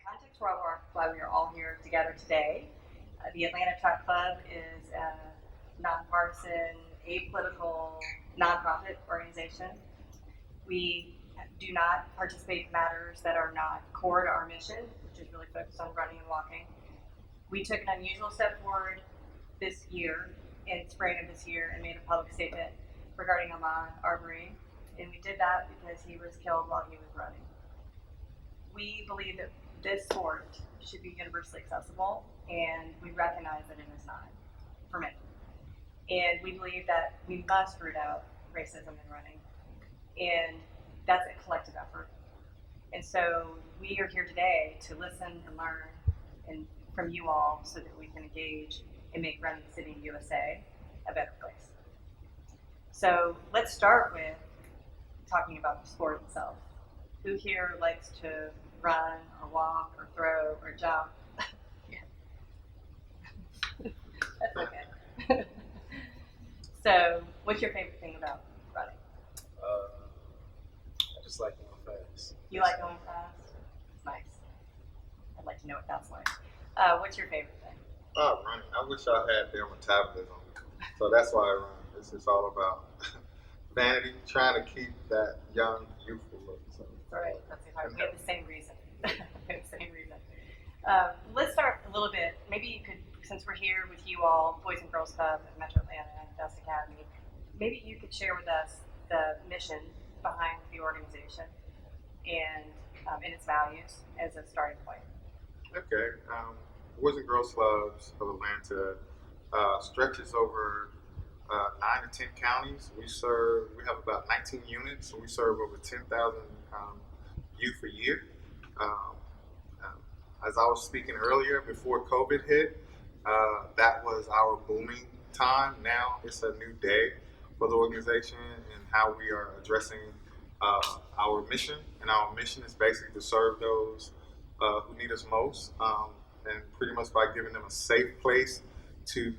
context for why we are all here together today. The Atlanta Track Club is a nonpartisan, apolitical, nonprofit organization. We do not participate in matters that are not core to our mission, which is really focused on running and walking. We took an unusual step forward this year, in spring of this year, and made a public statement regarding Ahmaud Arbery, and we did that because he was killed while he was running. We believe that this sport should be universally accessible, and we recognize that it is not for many. And we believe that we must root out racism in running, and that's a collective effort. And so we are here today to listen and learn and from you all so that we can engage and make Running City USA a better place. So let's start with talking about the sport itself. Who here likes to run or walk or throw or jump? That's okay. So, what's your favorite thing about running? I just like going fast. You like going fast? Nice. I'd like to know what that's like. What's your favorite thing? Running. I wish I had their metabolism. So that's why I run. It's just all about vanity, trying to keep that young, youthful look. So. Right, that's it. We have the same reason. Let's start a little bit. Maybe you could, since we're here with you all, Boys and Girls Club at Metro Atlanta and B.E.S.T Academy, maybe you could share with us the mission behind the organization and its values as a starting point. Okay. Boys and Girls Clubs of Atlanta stretches over 9 to 10 counties. We have about 19 units, so we serve over 10,000 youth a year. As I was speaking earlier, before COVID hit, that was our booming time. Now it's a new day for the organization and how we are addressing our mission. And our mission is basically to serve those who need us most, and pretty much by giving them a safe place to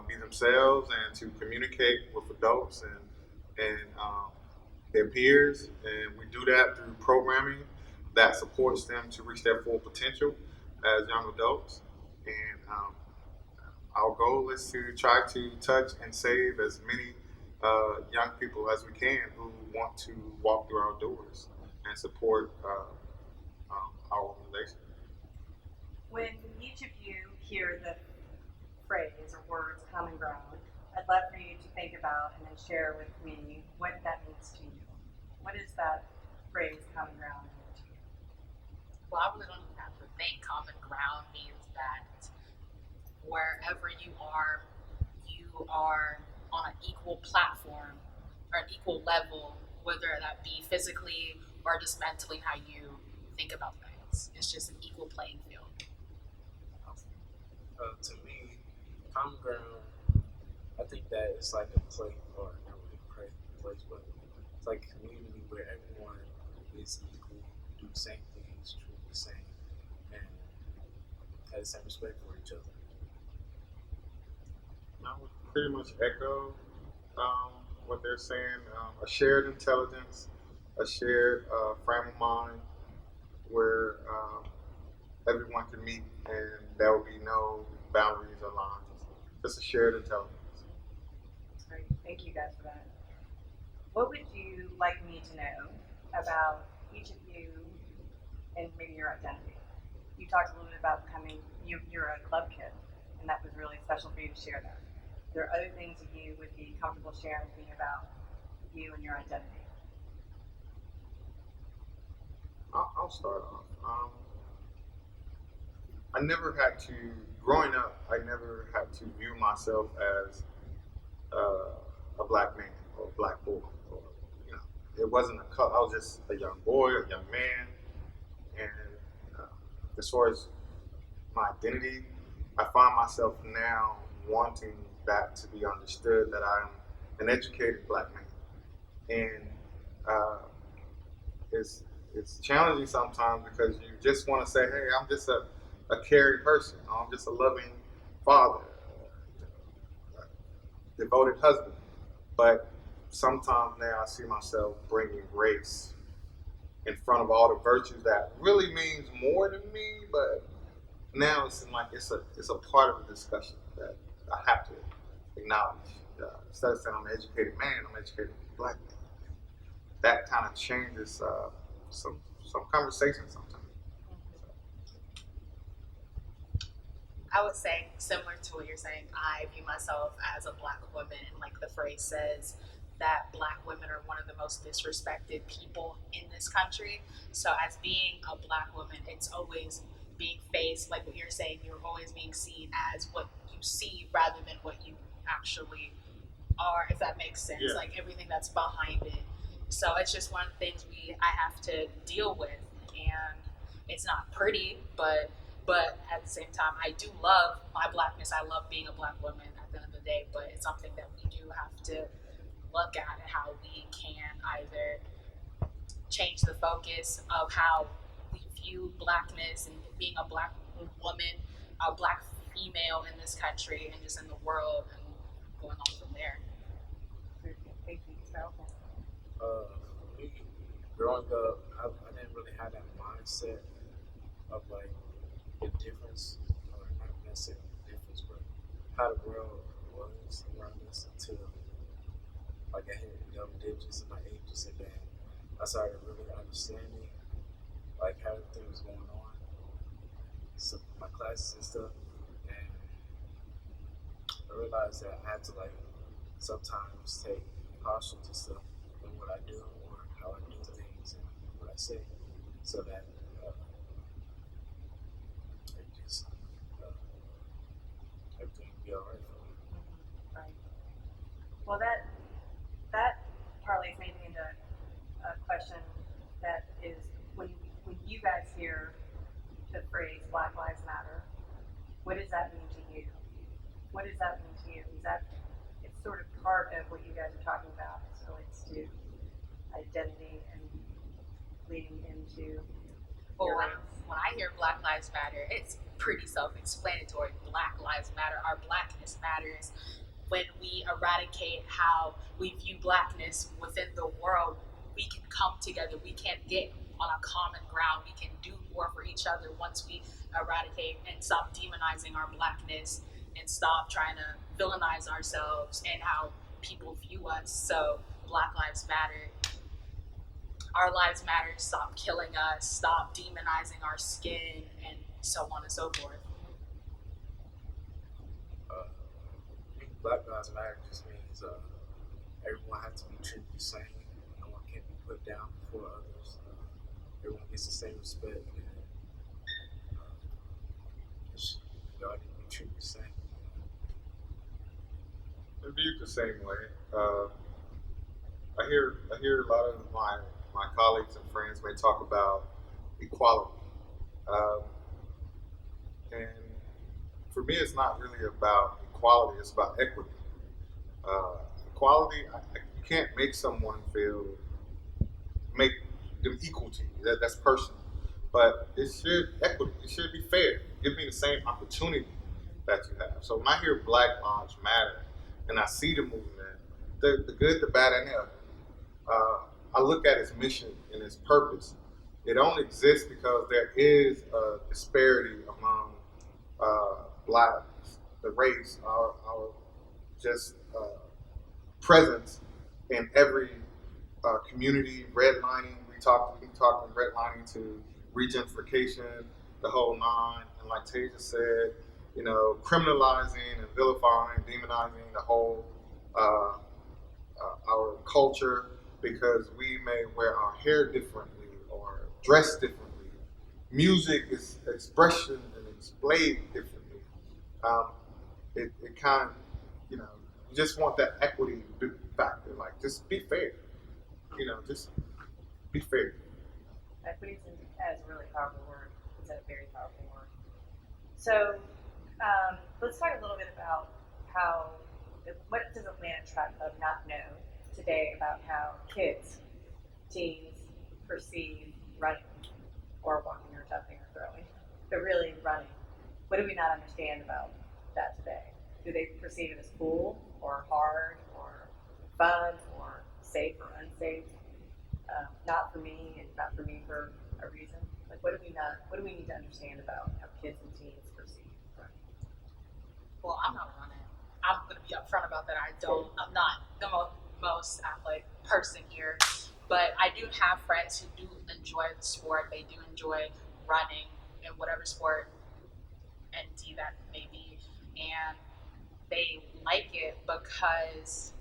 be themselves and to communicate with adults and their peers. And we do that through programming that supports them to reach their full potential as young adults. And our goal is to try to touch and save as many young people as we can who want to walk through our doors and support our organization. When each of you hear the phrase or words common ground, I'd love for you to think about and then share with me what that means to you. What is that phrase common ground mean to you? Well, I really don't even have to think. Common ground means that wherever you are on an equal platform or an equal level, whether that be physically or just mentally how you think about things. It's just an equal playing field. To me, common ground, I think that it's like a place, or not really a place, but it's like a community where everyone is equal, do the same things, treat the same, and have the same respect for each other. I would pretty much echo what they're saying. A shared intelligence, a shared frame of mind where everyone can meet and there will be no boundaries or lines. Just a shared intelligence. That's great. Thank you guys for that. What would you like me to know about each of you and maybe your identity? You talked a little bit about you're a club kid, and that was really special for you to share that. Are there other things that you would be comfortable sharing with me about you and your identity? I'll start off. Growing up, I never had to view myself as a black man or a black boy. Or, it wasn't a color. I was just a young boy, a young man. And as far as my identity, I find myself now wanting that to be understood, that I'm an educated black man. And it's challenging sometimes because you just want to say, hey, I'm just a caring person. I'm just a loving father, a devoted husband. But sometimes now I see myself bringing race in front of all the virtues that really means more to me, but now it's like it's a part of the discussion that I have to acknowledge. Instead of saying I'm an educated man, I'm an educated black man. That kind of changes some conversations sometimes. I would say, similar to what you're saying, I view myself as a black woman, and like the phrase says, that black women are one of the most disrespected people in this country. So as being a black woman, it's always being faced, like what you're saying, you're always being seen as what you see rather than what you actually are, if that makes sense. Yeah. Like everything that's behind it. So it's just one of the things I have to deal with, and it's not pretty, but at the same time, I do love my blackness. I love being a black woman at the end of the day, but it's something that we do have to look at how we can either change the focus of how we view blackness and being a black woman, a black female in this country and just in the world, and going on from there. Thank you. So, Me, growing up, I didn't really have that mindset of like the difference, or not necessarily the difference, but how the world was around us until like I hit double digits in my 80s, and then I started really understanding like how everything was going on, so my classes and stuff, and I realized that I had to like sometimes take caution to stuff in what I do or how I do things and what I say, so that it just everything will be alright for me. right. Well, that parlays me into a question that is when you guys hear the phrase Black Lives Matter, what does that mean to you? What does that mean to you? Is that it's sort of part of what you guys are talking about as it relates to identity and leading into Well, your when I hear Black Lives Matter, it's pretty self-explanatory. Black Lives Matter. Our blackness matters. When we eradicate how we view blackness within the world, we can come together. We can get on a common ground. We can do more for each other once we eradicate and stop demonizing our blackness and stop trying to villainize ourselves and how people view us. So Black Lives Matter. Our lives matter. Stop killing us. Stop demonizing our skin, and so on and so forth. I think Black Lives Matter just means everyone has to be treated the same. No one can be put down before others. Everyone gets the same respect, and y'all need to be treated the same. I'm viewed the same way. I hear a lot of my colleagues and friends may talk about equality, and for me, it's not really about equality. It's about equity. Equality, you can't make someone make them equal to you. That's personal, but it should equity. It should be fair. Give me the same opportunity that you have. So when I hear Black Lives Matter and I see the movement, the good, the bad, and the ugly, I look at its mission and its purpose. It only exists because there is a disparity among blacks, the race, our just presence in every community, redlining. We talk from redlining to regentrification, the whole nine. And like Tajah said, criminalizing and vilifying, demonizing the whole our culture because we may wear our hair differently or dress differently. Music is expression and displayed differently. It kind of, you just want that equity factor. Like, just be fair. Just be fair. equity is a really powerful word. It's a very powerful word. So let's talk a little bit about what does Atlanta Track Club not know today about how kids, teens, perceive running or walking or jumping or throwing, but really running. What do we not understand about that today? Do they perceive it as cool or hard or fun or safe or unsafe? not for me and not for me for a reason? Like, what do we need to understand about how kids and teens perceive running? Well, I'm not running. I'm going to be upfront about that. I'm not the most athletic person here, but I do have friends who do enjoy the sport. They do enjoy running in whatever sport NT that may be, and they like it because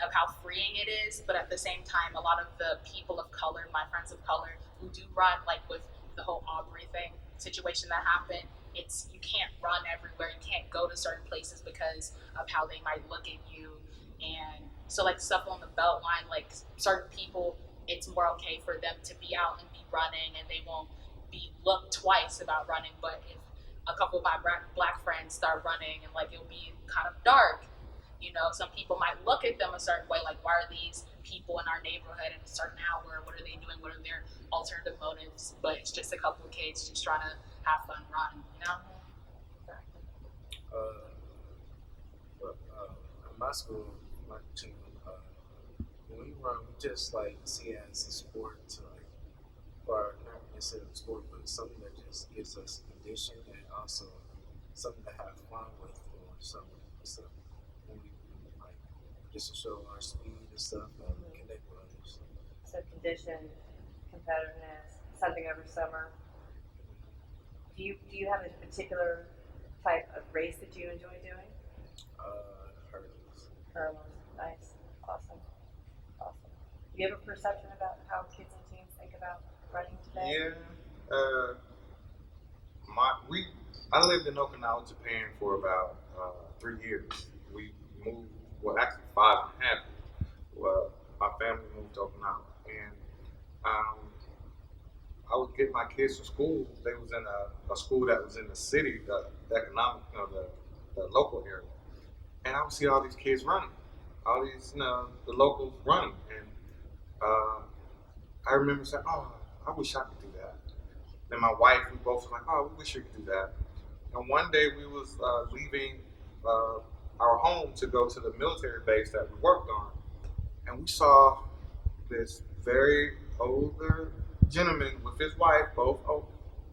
of how freeing it is. But at the same time, a lot of the people of color, my friends of color, who do run, like with the whole Aubrey thing situation that happened, it's you can't run everywhere. You can't go to certain places because of how they might look at you. And so like stuff on the belt line, like certain people, it's more okay for them to be out and be running, and they won't be looked twice about running. But if a couple of my black friends start running and like it'll be kind of dark, you know, some people might look at them a certain way, like why are these people in our neighborhood at a certain hour? What are they doing? What are their alternative motives? But it's just a couple of kids just trying to have fun running, you know? In my school, my team, when we run, we just like see it as a sport to like, or not necessarily a sport, but something that just gives us condition and also something to have fun with or something. So when we like just to show our speed and stuff and connect with others. So condition, competitiveness, something over summer. Do you have a particular type of race that you enjoy doing? Hurdles. Hurdles. Nice. Awesome. Do you have a perception about how kids and teens think about running today? Yeah. I lived in Okinawa, Japan for about 3 years. We moved, well, actually 5.5 years. Well, my family moved to Okinawa, and I would get my kids to school. They was in a school that was in the city, the economic, the local area, and I would see all these kids running, all these, the locals running, and I remember saying, "Oh, I wish I could do that." And my wife, we both were like, "Oh, we wish we could do that." And one day we was leaving our home to go to the military base that we worked on, and we saw this very older gentleman with his wife, both old,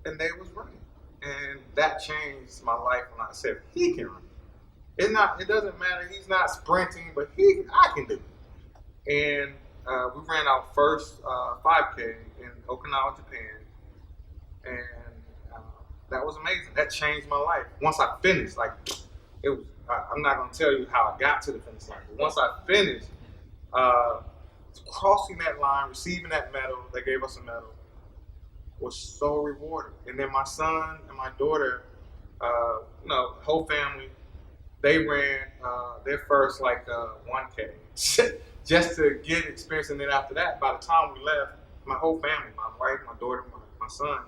and they was running, and that changed my life when I said he can run. It doesn't matter. He's not sprinting, but I can do it. And we ran our first 5K in Okinawa, Japan, and that was amazing. That changed my life. Once I finished, like it was. I'm not gonna tell you how I got to the finish line, but once I finished, crossing that line, receiving that medal, they gave us a medal, was so rewarding. And then my son and my daughter, whole family, they ran their first 1K just to get experience. And then after that, by the time we left, my whole family, my wife, my daughter, my son,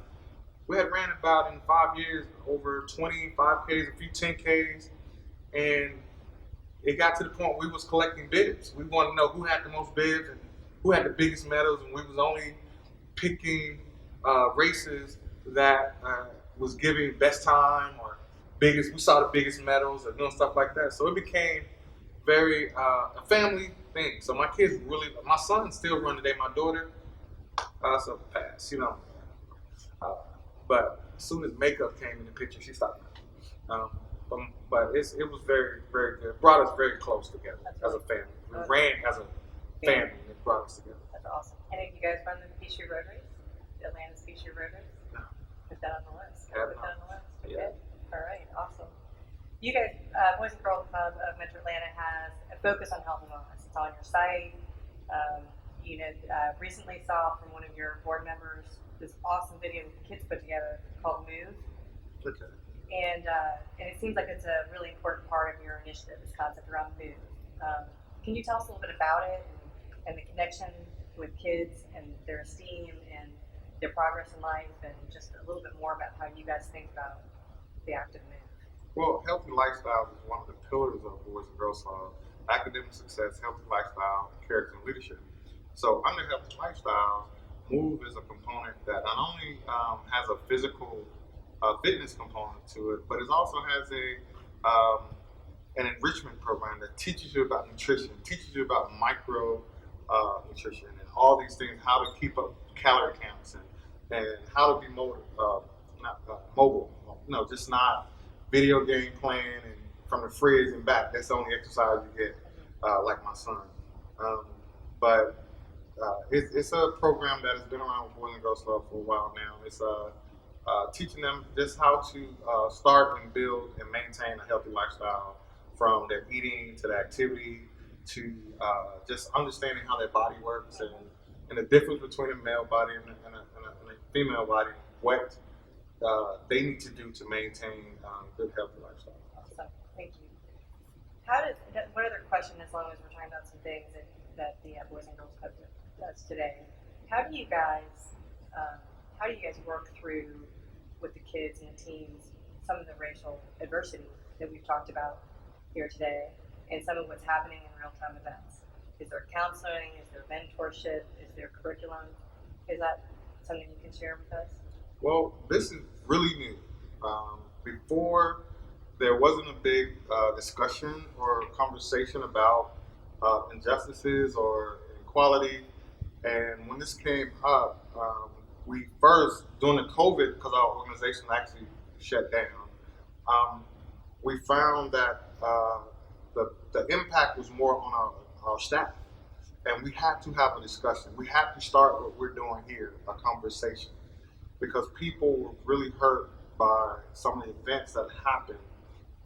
we had ran about in 5 years over 25Ks, a few 10Ks, and it got to the point we was collecting bibs. We wanted to know who had the most bibs and who had the biggest medals, and we was only picking races that was giving best time or biggest. We saw the biggest medals and doing stuff like that. So it became very a family thing. So my kids really, my son still run today. My daughter, so pass, but as soon as makeup came in the picture, she stopped. But it was very, very good. It brought us very close together as a family. We ran as a family, and it brought us together. That's awesome. And if you guys run the Peachtree Road Race, the Atlanta's Peachtree Road Race? No. Put that on the list. Have Put that on the list. Okay. Yeah. All right. Awesome. You guys, Boys and Girls Club of Metro Atlanta has a focus on health and wellness. It's on your site. Recently saw from one of your board members this awesome video that the kids put together called Move. Okay. And it seems like it's a really important part of your initiative, this concept around Move. Can you tell us a little bit about it and the connection with kids and their esteem and their progress in life, and just a little bit more about how you guys think about the active Move? Well, healthy lifestyle is one of the pillars of Boys and Girls Club: academic success, healthy lifestyle, character, and leadership. So under healthy lifestyle, Move is a component that not only has a physical fitness component to it, but it also has an enrichment program that teaches you about nutrition, teaches you about nutrition and all these things, how to keep up calorie counts and how to be mobile. Just not video game playing and from the fridge and back. That's the only exercise you get, like my son. But it's a program that has been around with Boys and Girls Club for a while now. It's teaching them just how to start and build and maintain a healthy lifestyle, from their eating to their activity to just understanding how their body works and the difference between a male body and a female body, what they need to do to maintain good healthy lifestyle. Awesome, thank you. One other question, as long as we're talking about some things that the Boys and Girls Club does today, how do you guys work through with the kids and the teens some of the racial adversity that we've talked about here today and some of what's happening in real-time events? Is there counseling? Is there mentorship? Is there curriculum? Is that something you can share with us? Well, this is really new. Before, there wasn't a big discussion or conversation about injustices or inequality. And when this came up, we first, during the COVID, because our organization actually shut down, we found that the impact was more on our staff. And we had to have a discussion. We had to start what we're doing here, a conversation, because people were really hurt by some of the events that happened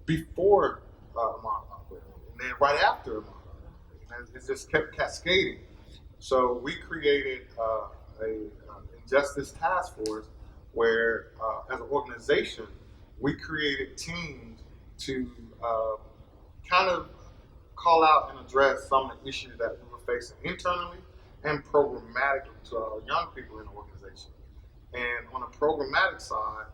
before Marlon, and then right after Marlon. It just kept cascading. So we created a injustice task force where, as an organization, we created teams to kind of call out and address some of the issues that we were facing internally and programmatically to our young people in the organization. And on the programmatic side,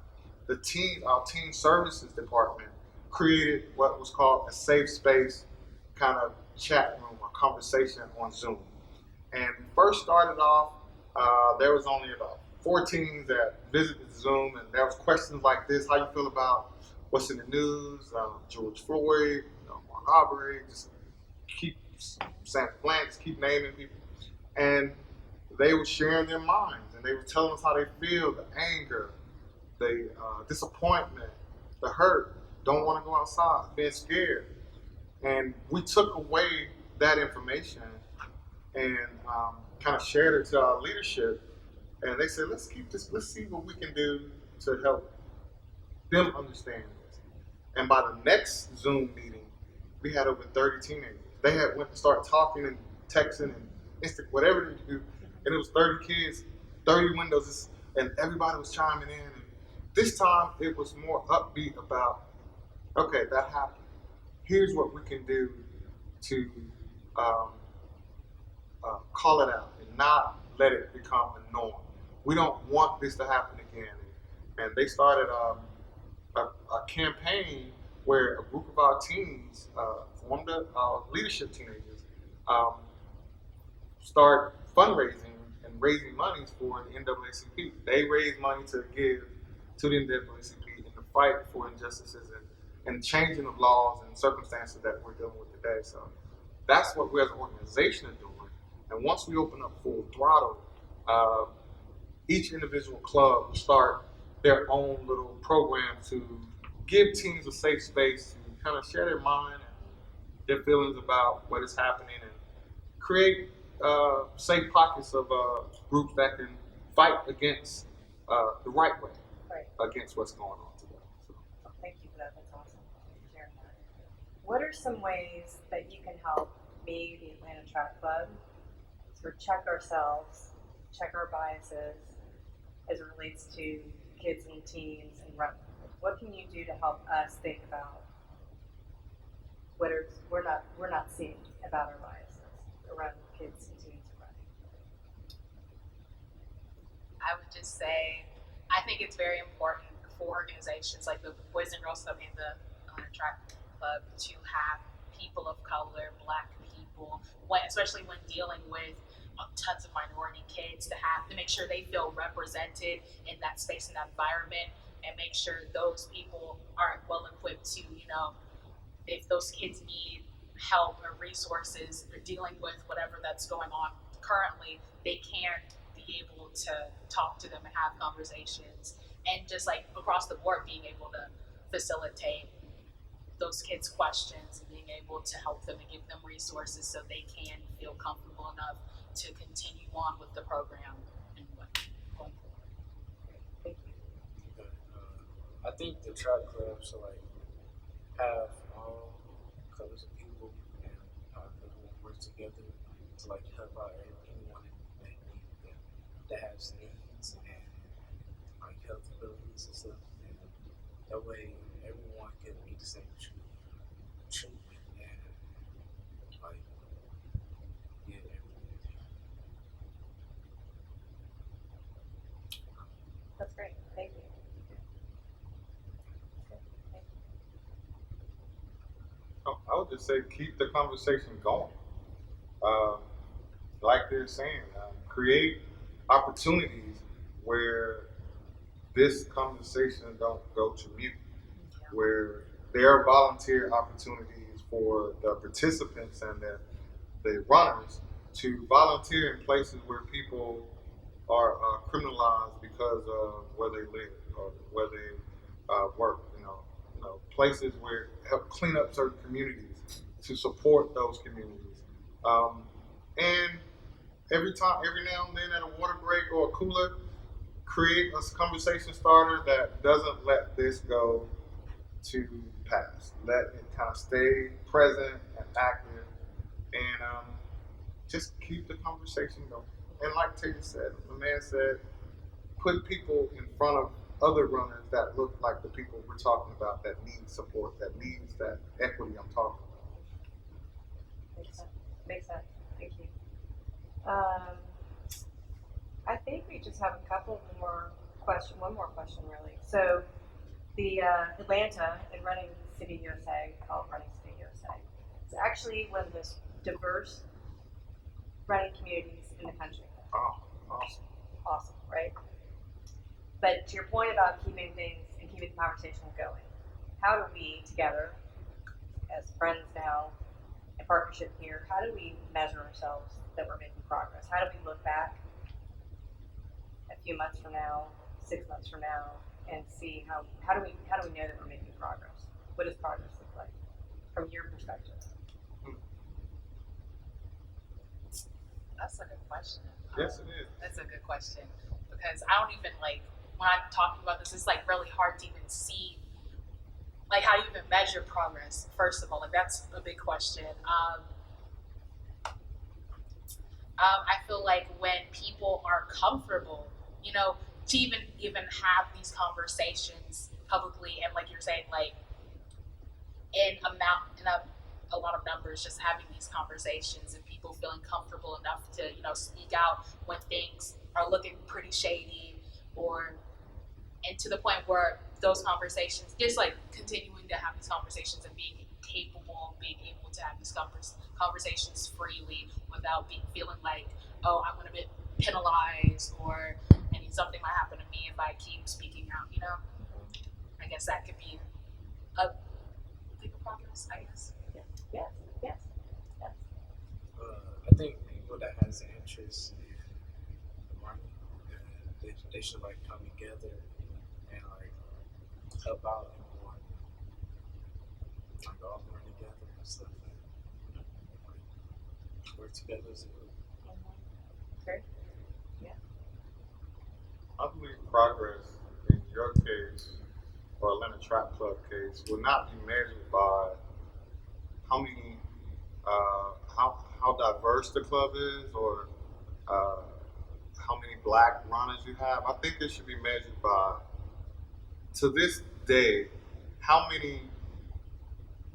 our team services department created what was called a safe space kind of chat room or conversation on Zoom. And we first started off, there was only about 4 teams that visited Zoom, and there was questions like this: how you feel about what's in the news, George Floyd, Mark Arbery, just keep saying blank, just keep naming people. And they were sharing their minds, and they were telling us how they feel, the anger, the disappointment, the hurt, don't want to go outside, being scared. And we took away that information and kind of shared it to our leadership. And they said, let's keep this, let's see what we can do to help them understand this. And by the next Zoom meeting, we had over 30 teenagers. They had went to start talking and texting and whatever they do. And it was 30 kids, 30 windows, and everybody was chiming in. And this time it was more upbeat about, okay, that happened. Here's what we can do to call it out and not let it become a norm. We don't want this to happen again. And they started a campaign where a group of our teens, formed our leadership teenagers, start fundraising and raising money for the NAACP. They raise money to give to the NAACP in the fight for injustices and changing of laws and circumstances that we're dealing with today. So that's what we as an organization are doing. And once we open up full throttle, each individual club will start their own little program to give teens a safe space to kind of share their mind and their feelings about what is happening and create safe pockets of groups that can fight against the right way, against what's going on today. So. Thank you for that. That's awesome. Thank you for sharing that. What are some ways that you can help me, the Atlanta Track Club, sort of check ourselves, check our biases as it relates to kids and teens, and what can you do to help us think about what we're not seeing about our biases around kids and teens running? I would just say, I think it's very important for organizations like the Boys and Girls Club and the Track Club to have people of color, Black people, especially when dealing with tons of minority kids, to make sure they feel represented in that space, in that environment, and make sure those people are well equipped to, if those kids need help or resources or dealing with whatever that's going on currently, they can be able to talk to them and have conversations, and just like across the board being able to facilitate those kids' questions and being able to help them and give them resources so they can feel comfortable enough to continue on with the program and what going forward. Thank you. Okay. I think the track club should like have all colors of people and everyone work together to like help out anyone that has needs and like health abilities and stuff. And that way, everyone can be the same treatment and like get everything. That's great. Thank you. Oh, I would just say keep the conversation going. Like they're saying, create opportunities where this conversation don't go to mute, where there are volunteer opportunities for the participants and the runners to volunteer in places where people are criminalized because of where they live or where they work. Places where help clean up certain communities to support those communities. And every now and then at a water break or a cooler, create a conversation starter that doesn't let this go to pass. Let it kind of stay present and active, and just keep the conversation going. And like Tajah said, the man said, put people in front of other runners that look like the people we're talking about that need support, that needs that equity I'm talking about. Makes sense. Makes sense. Thank you. I think we just have a couple more questions. One more question, really. So, the Atlanta and Running City USA, called Running City USA, it's actually one of the most diverse running communities in the country. Oh, awesome. Awesome, right? But to your point about keeping things and keeping the conversation going, how do we together, as friends now, in partnership here, how do we measure ourselves that we're making progress? How do we look back a few months from now, 6 months from now, and see how do we know that we're making progress? What does progress look like from your perspective? That's a good question. Yes, it is. That's a good question, because I don't even like, when I'm talking about this, it's like really hard to even see like how do you even measure progress, first of all. Like that's a big question. I feel like when people are comfortable, to even have these conversations publicly, and like you're saying, like in a lot of numbers, just having these conversations and people feeling comfortable enough to speak out when things are looking pretty shady, and to the point where those conversations, just like continuing to have these conversations and being capable of being able to have these conversations freely without feeling like, oh, I'm going to be penalized or something might happen to me if I keep speaking out. I guess that could be a big progress. I guess. Yes. I think people that has an interest in running, they should like come together and like help out everyone, like all run together and stuff, and like work together as a group. Great. Yeah. I believe progress in your case or Atlanta Track Club case will not be measured by how many, how diverse the club is or how many black runners you have. I think it should be measured by, to this day, how many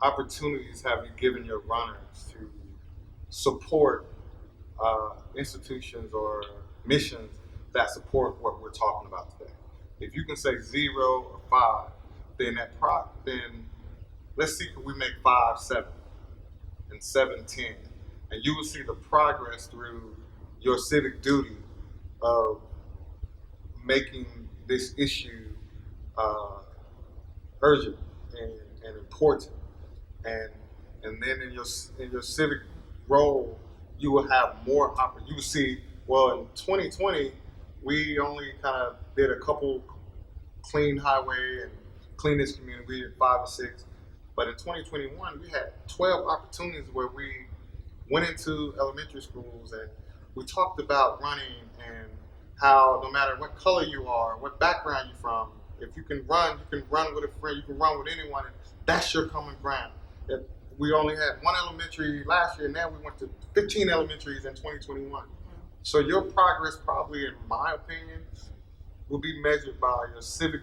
opportunities have you given your runners to support institutions or missions that support what we're talking about today. If you can say 0 or 5, then then let's see if we make 5 7 and 7 10, and you will see the progress through your civic duty of making this issue urgent and important, and and then in your civic role, you will have more opportunity. You will see. Well, in 2020, we only kind of did a couple clean highway and clean this community. We did 5 or 6, but in 2021, we had 12 opportunities where we went into elementary schools and we talked about running and how no matter what color you are, what background you're from, if you can run with a friend, you can run with anyone, and that's your common ground. If we only had 1 elementary last year, now we went to 15 elementaries in 2021. So your progress, probably in my opinion, will be measured by your civic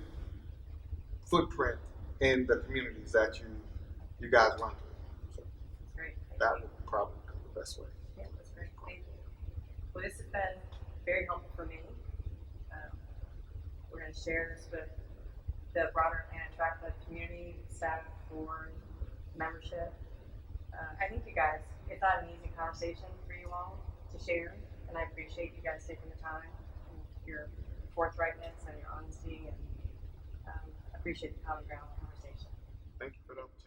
footprint in the communities that you guys run through. So That's great. that would probably be the best way. Yeah, that's great. Thank you. Well, this has been very helpful for me. We're going to share this with the broader Atlanta Track Club community, staff, board, membership. I think you guys, it's not an easy conversation for you all to share, and I appreciate you guys taking the time, and your forthrightness and your honesty, and appreciate the common ground conversation. Thank you for the opportunity.